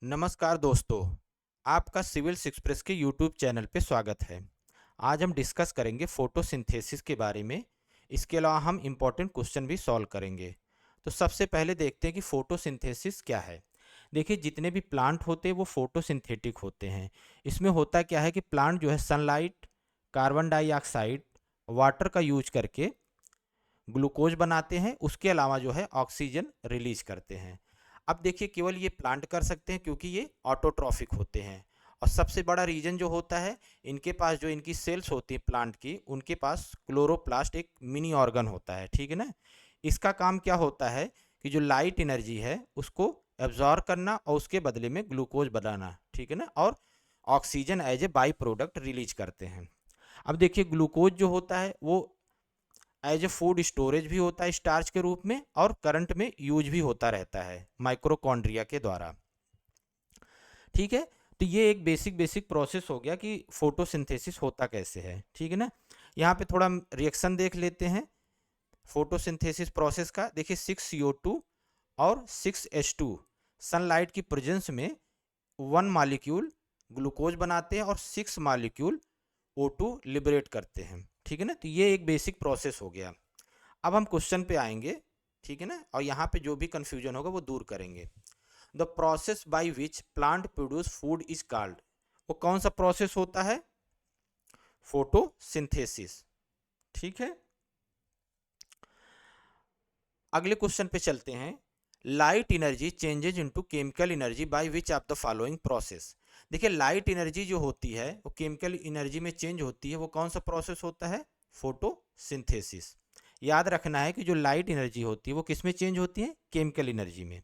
नमस्कार दोस्तों, आपका सिविल्स एक्सप्रेस के यूट्यूब चैनल पे स्वागत है। आज हम डिस्कस करेंगे फोटोसिंथेसिस के बारे में। इसके अलावा हम इम्पोर्टेंट क्वेश्चन भी सॉल्व करेंगे। तो सबसे पहले देखते हैं कि फोटोसिंथेसिस क्या है। देखिए, जितने भी प्लांट होते हैं वो फोटोसिंथेटिक होते हैं। इसमें होता क्या है कि प्लांट जो है सनलाइट, कार्बन डाइऑक्साइड, वाटर का यूज करके ग्लूकोज बनाते हैं। उसके अलावा जो है ऑक्सीजन रिलीज करते हैं। अब देखिए, केवल ये प्लांट कर सकते हैं क्योंकि ये ऑटोट्रॉफिक होते हैं। और सबसे बड़ा रीजन जो होता है, इनके पास जो इनकी सेल्स होती है प्लांट की, उनके पास क्लोरोप्लास्ट एक मिनी ऑर्गन होता है। ठीक है ना। इसका काम क्या होता है कि जो लाइट एनर्जी है उसको एब्जॉर्ब करना और उसके बदले में ग्लूकोज बनाना। ठीक है ना। और oxygen as a by product release करते हैं। अब देखिए, ग्लूकोज जो होता है वो एज ए फूड स्टोरेज भी होता है स्टार्च के रूप में, और करंट में यूज भी होता रहता है माइक्रोकॉन्ड्रिया के द्वारा। ठीक है। तो ये एक बेसिक प्रोसेस हो गया कि फोटोसिंथेसिस होता कैसे है। ठीक है ना। यहाँ पे थोड़ा रिएक्शन देख लेते हैं फोटोसिंथेसिस प्रोसेस का। देखिए, 6CO2 और 6H2 सनलाइट की प्रेजेंस में 1 मॉलिक्यूल ग्लूकोज बनाते हैं और 6 मॉलिक्यूल O2 लिबरेट करते हैं। ठीक है ना। तो ये एक बेसिक प्रोसेस हो गया। अब हम क्वेश्चन पे आएंगे। ठीक है ना। और यहाँ पे जो भी कंफ्यूजन होगा वो दूर करेंगे। The process by which plant produce food is called. वो कौन सा प्रोसेस होता है? फोटोसिंथेसिस। ठीक है। अगले क्वेश्चन पे चलते हैं। Light energy changes into chemical energy by which of the following process. देखिए, लाइट एनर्जी जो होती है वो केमिकल एनर्जी में चेंज होती है। वो कौन सा प्रोसेस होता है? फोटोसिंथेसिस। याद रखना है कि जो लाइट एनर्जी होती है वो किस में चेंज होती है? केमिकल एनर्जी में।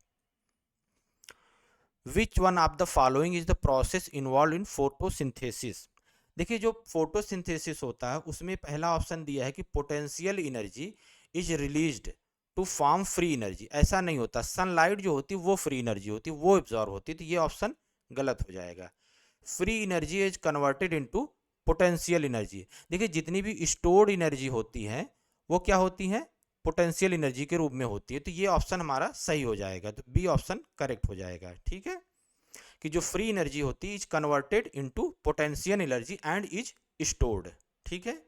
Which one of the following is the process involve in photosynthesis. देखिए, जो फोटोसिंथेसिस होता है उसमें पहला ऑप्शन दिया है कि potential energy is released to form free energy. ऐसा नहीं होता। सनलाइट जो होती है वो फ्री एनर्जी होती है, वो एब्जॉर्ब होती है। तो ये ऑप्शन गलत हो जाएगा। Free energy is converted into potential energy. देखिए, जितनी भी स्टोर्ड एनर्जी होती है वो क्या होती है? पोटेंशियल एनर्जी के रूप में होती है। तो ये ऑप्शन हमारा सही हो जाएगा। तो बी ऑप्शन करेक्ट हो जाएगा। ठीक है। कि जो फ्री एनर्जी होती है is converted into potential energy and is stored. ठीक है।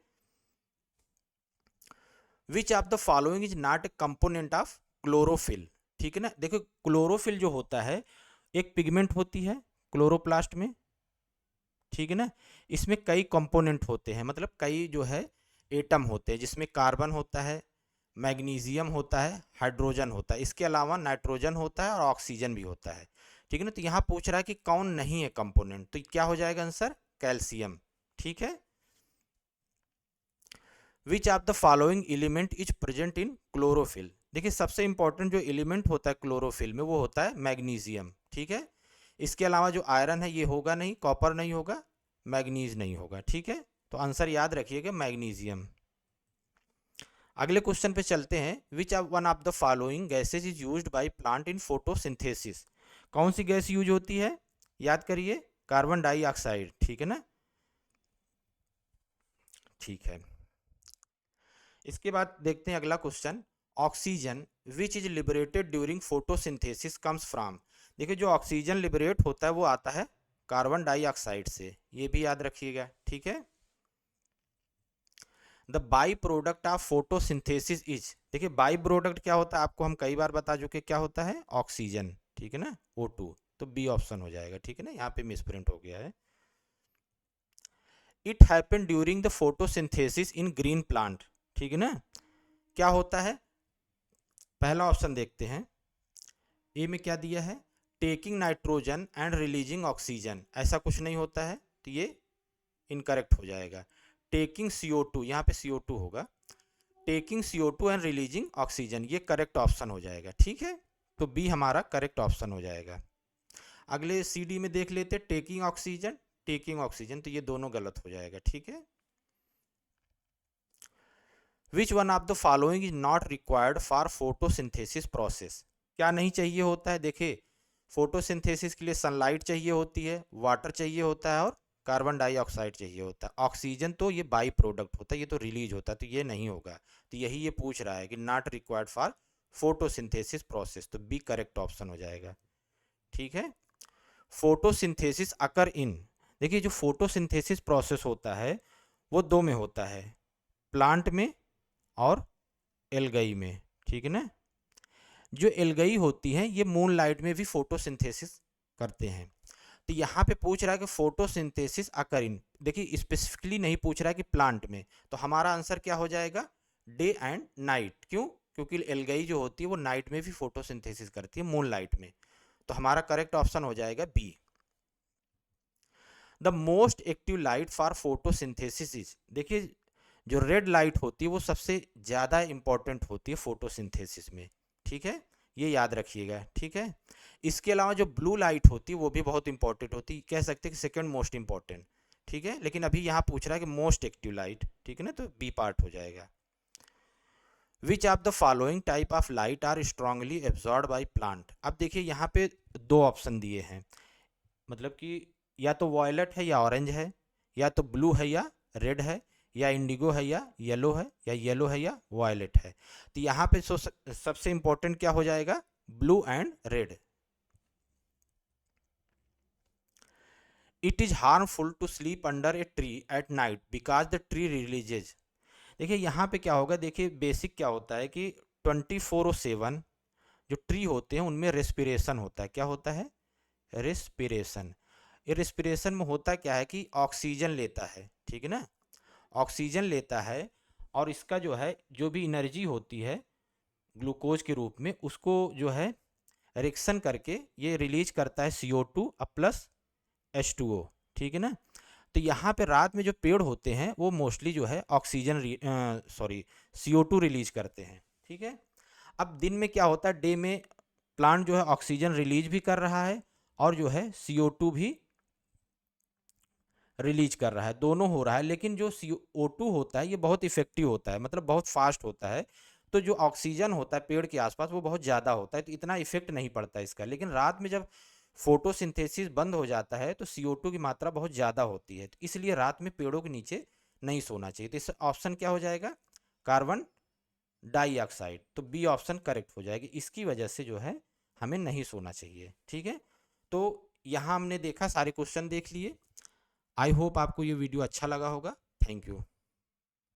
विच of the following is not a component of chlorophyll. ठीक है ना। देखो, क्लोरोफिल जो होता है एक पिगमेंट होती है क्लोरोप्लास्ट में। ठीक है ना। इसमें कई कंपोनेंट होते हैं, मतलब कई जो है एटम होते हैं, जिसमें कार्बन होता है, मैग्नीशियम होता है, हाइड्रोजन होता है, इसके अलावा नाइट्रोजन होता है और ऑक्सीजन भी होता है। ठीक है ना। तो यहाँ पूछ रहा है कि कौन नहीं है कंपोनेंट, तो क्या हो जाएगा आंसर? कैल्शियम। ठीक है। विच of the following element is present in chlorophyll. देखिए, सबसे इंपॉर्टेंट जो एलिमेंट होता है क्लोरोफिल में वो होता है मैग्नीशियम। ठीक है। इसके अलावा जो आयरन है ये होगा नहीं, कॉपर नहीं होगा, मैग्नीज नहीं होगा। ठीक है। तो आंसर याद रखिएगा मैग्नीशियम। अगले क्वेश्चन पे चलते हैं। Which one of the following gases is used by plant in photosynthesis. कौन सी गैस यूज होती है? याद करिए, कार्बन डाइऑक्साइड। ठीक है ना। ठीक है। इसके बाद देखते हैं अगला question. Oxygen which is liberated during photosynthesis comes from. देखिए, जो ऑक्सीजन लिबरेट होता है वो आता है कार्बन डाइऑक्साइड से। ये भी याद रखिएगा। ठीक है। The by product of photosynthesis is. देखिए, बाई प्रोडक्ट क्या होता है आपको हम कई बार बता चुके, क्या होता है? ऑक्सीजन। ठीक है ना। O2। तो बी ऑप्शन हो जाएगा। ठीक है ना। यहाँ पे मिसप्रिंट हो गया है। It happen during the photosynthesis in green plant. ठीक है ना। क्या होता है? पहला ऑप्शन देखते हैं। ए में क्या दिया है? Taking nitrogen and releasing oxygen. ऐसा कुछ नहीं होता है, तो ये इनकरेक्ट हो जाएगा। टेकिंग CO2, यहाँ पे CO2 होगा। Taking CO2 and releasing oxygen, ये करेक्ट ऑप्शन हो जाएगा। ठीक है। तो बी हमारा करेक्ट ऑप्शन हो जाएगा। अगले CD में देख लेते, टेकिंग ऑक्सीजन, टेकिंग ऑक्सीजन, तो ये दोनों गलत हो जाएगा। ठीक है। Which one of the following is not required for photosynthesis process. क्या नहीं चाहिए होता है? देखिए, फोटोसिंथेसिस के लिए सनलाइट चाहिए होती है, वाटर चाहिए होता है और कार्बन डाइऑक्साइड चाहिए होता है। ऑक्सीजन तो ये बाई प्रोडक्ट होता है, ये तो रिलीज होता है, तो ये नहीं होगा। तो यही ये पूछ रहा है कि not required for photosynthesis process. तो बी करेक्ट ऑप्शन हो जाएगा। ठीक है। फोटोसिंथेसिस अकर इन, देखिए जो फोटोसिंथेसिस प्रोसेस होता है वो दो में होता है, प्लांट में और एल्गाई में, ठीक है ना। जो एल्गाई होती हैं ये मून लाइट में भी फोटोसिंथेसिस करते हैं। तो यहाँ पे पूछ रहा है कि फोटोसिंथेसिस अकर इन, देखिए स्पेसिफिकली नहीं पूछ रहा है कि प्लांट में, तो हमारा आंसर क्या हो जाएगा, डे एंड नाइट। क्यों? क्योंकि एल्गाई जो होती है वो नाइट में भी फोटोसिंथेसिस करती है, मून लाइट में। तो हमारा करेक्ट ऑप्शन हो जाएगा B. The most active light for photosynthesis is, देखिए जो रेड लाइट होती है वो सबसे ज़्यादा इंपॉर्टेंट होती है फोटोसिंथेसिस में, ठीक है, ये याद रखिएगा, ठीक है। इसके अलावा जो ब्लू लाइट होती है वो भी बहुत इंपॉर्टेंट होती है, कह सकते हैं कि सेकंड मोस्ट इंपॉर्टेंट, ठीक है, लेकिन अभी यहाँ पूछ रहा है कि मोस्ट एक्टिव लाइट, ठीक है ना, तो बी पार्ट हो जाएगा। Which of the following type of light are strongly absorb by plant, अब देखिए यहाँ पे दो ऑप्शन दिए हैं, मतलब कि या तो वॉयलेट है या ऑरेंज है, या तो ब्लू है या रेड है, या इंडिगो है या येलो है, या येलो है या वॉयलेट है। तो यहाँ पे सबसे इंपॉर्टेंट क्या हो जाएगा, blue and red. It is harmful to sleep under a tree at night because the tree releases, देखिए यहाँ पे क्या होगा, देखिए बेसिक क्या होता है कि 24/7 जो ट्री होते हैं उनमें रेस्पिरेशन होता है, क्या होता है, रेस्पिरेशन। ये रेस्पिरेशन में होता क्या है कि ऑक्सीजन लेता है, ठीक है ना, ऑक्सीजन लेता है, और इसका जो है जो भी एनर्जी होती है ग्लूकोज के रूप में उसको जो है रिएक्शन करके ये रिलीज करता है CO2 प्लस H2O, ठीक है ना। तो यहाँ पे रात में जो पेड़ होते हैं वो मोस्टली जो है ऑक्सीजन CO2 रिलीज करते हैं, ठीक है। अब दिन में क्या होता है, डे में प्लांट जो है ऑक्सीजन रिलीज भी कर रहा है और जो है CO2 भी रिलीज कर रहा है, दोनों हो रहा है, लेकिन जो CO2 होता है ये बहुत इफेक्टिव होता है, मतलब बहुत फास्ट होता है। तो जो ऑक्सीजन होता है पेड़ के आसपास वो बहुत ज़्यादा होता है, तो इतना इफेक्ट नहीं पड़ता इसका। लेकिन रात में जब फोटोसिंथेसिस बंद हो जाता है तो CO2 की मात्रा बहुत ज़्यादा होती है, तो इसलिए रात में पेड़ों के नीचे नहीं सोना चाहिए। तो इस ऑप्शन क्या हो जाएगा, कार्बन डाइऑक्साइड, तो बी ऑप्शन करेक्ट हो जाएगी। इसकी वजह से जो है हमें नहीं सोना चाहिए, ठीक है। तो यहाँ हमने देखा, सारे क्वेश्चन देख लिए। आई होप आपको ये वीडियो अच्छा लगा होगा। Thank you.